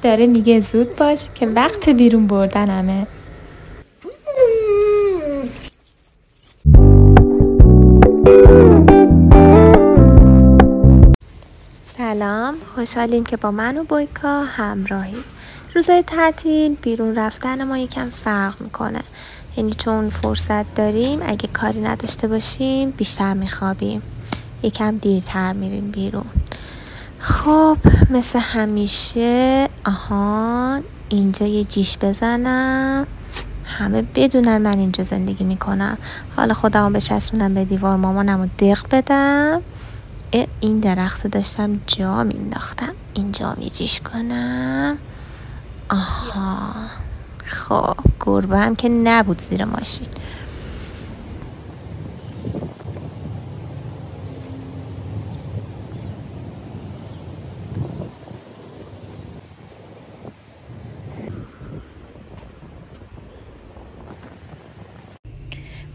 داره میگه زود باش که وقت بیرون بردنمه. سلام، خوشحالیم که با من و بویکا همراهیم. روزای تعطیل بیرون رفتن ما یکم فرق میکنه، یعنی چون فرصت داریم اگه کاری نداشته باشیم بیشتر میخوابیم، یکم دیرتر میریم بیرون. خب مثل همیشه اینجا یه جیش بزنم همه بدونن من اینجا زندگی میکنم. حالا خودمو بچسبونم به دیوار، مامانمو دق بدم. این درختو داشتم جا مینداختم، اینجا میجیش کنم. خب گربه هم که نبود زیر ماشین.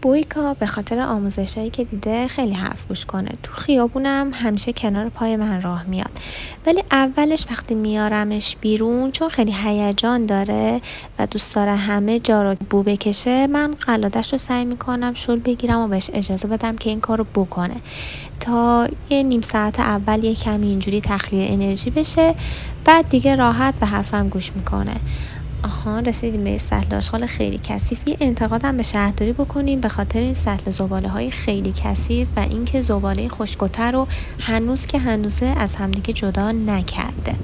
بویکا به خاطر آموزشایی که دیده خیلی حرف گوش کنه. تو خیابونم همیشه کنار پای من راه میاد، ولی اولش وقتی میارمش بیرون چون خیلی هیجان داره و دوست داره همه جا رو بو بکشه، من قلادش رو سعی میکنم شل بگیرم و بهش اجازه بدم که این کار رو بکنه تا یه نیم ساعت اول یه کمی اینجوری تخلیه انرژی بشه، بعد دیگه راحت به حرفم گوش میکنه. رسیدیم به سطل آشغال خیلی کثیف. یه انتقادم به شهرداری بکنیم به خاطر این سطل زباله های خیلی کثیف و اینکه زباله خشک‌وتر رو هنوز از همدیگه جدا نکرده.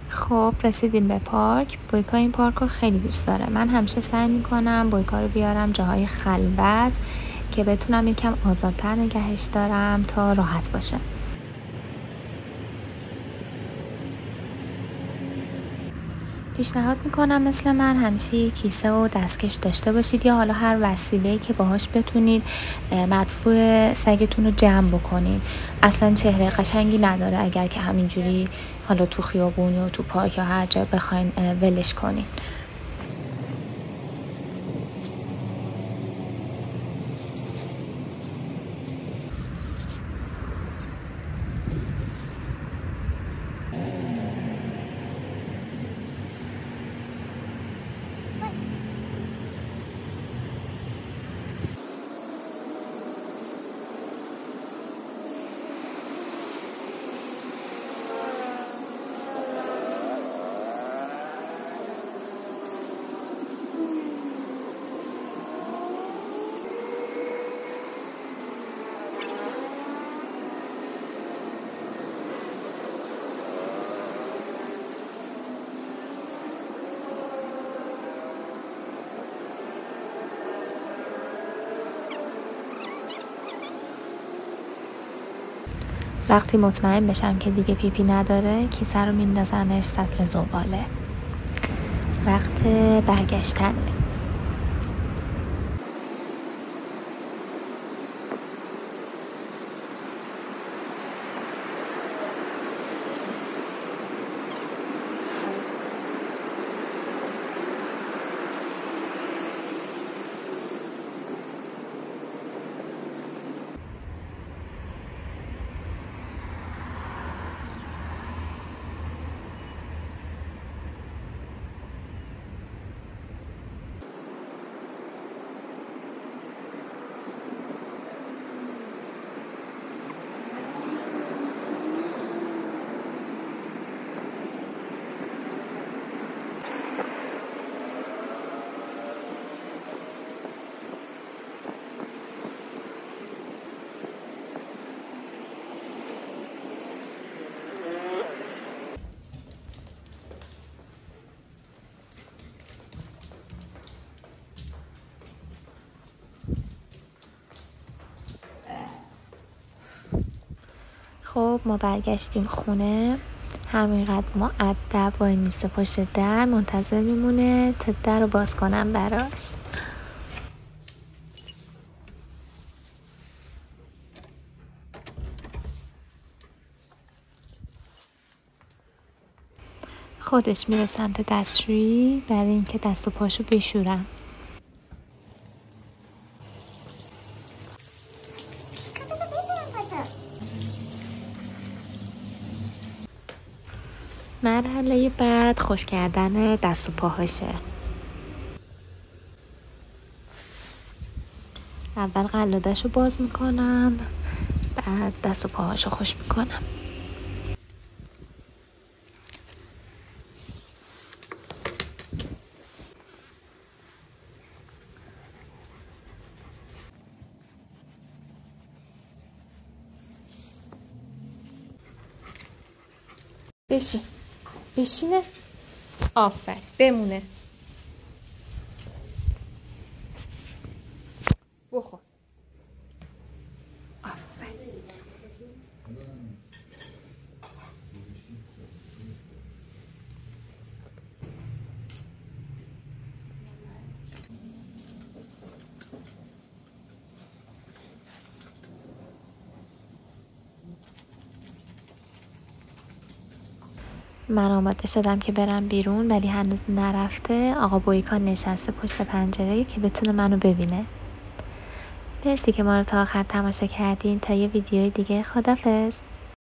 خب رسیدیم به پارک. بویکا این پارک رو خیلی دوست داره. من همیشه سعی میکنم بویکا رو بیارم جاهای خلوت که بتونم یکم آزادتر نگهش دارم تا راحت باشه. پیشنهاد میکنم مثل من همیشه یه کیسه و دستکش داشته باشید یا حالا هر وسیله‌ای که باهاش بتونید مدفوع سگتون رو جمع بکنید. اصلا چهره قشنگی نداره اگر که همینجوری حالا تو خیابون یا تو پارک یا هر جا بخواین ولش کنین. وقتی مطمئن بشم که دیگه پیپی نداره کیسه رو میندازمش سطل زباله. وقت برگشتنه. خب ما برگشتیم خونه. همینقدر مؤدب وای میسه پشت در منتظر میمونه تا در رو باز کنم براش. خودش میره سمت دستشویی برای اینکه دست و پاشو بشورم. مرحله بعد خوش کردن دست و پاهاشه. اول قلادش رو باز میکنم، بعد دست و پاهاش رو خوش میکنم. بشینه. آفرین، بمونه. بخور. آفرین. من آماده شدم که برم بیرون ولی هنوز نرفته. آقا بویکا نشسته پشت پنجره که بتونه منو ببینه. مرسی که ما رو تا آخر تماشا کردین. تا یه ویدیوی دیگه، خدافظ.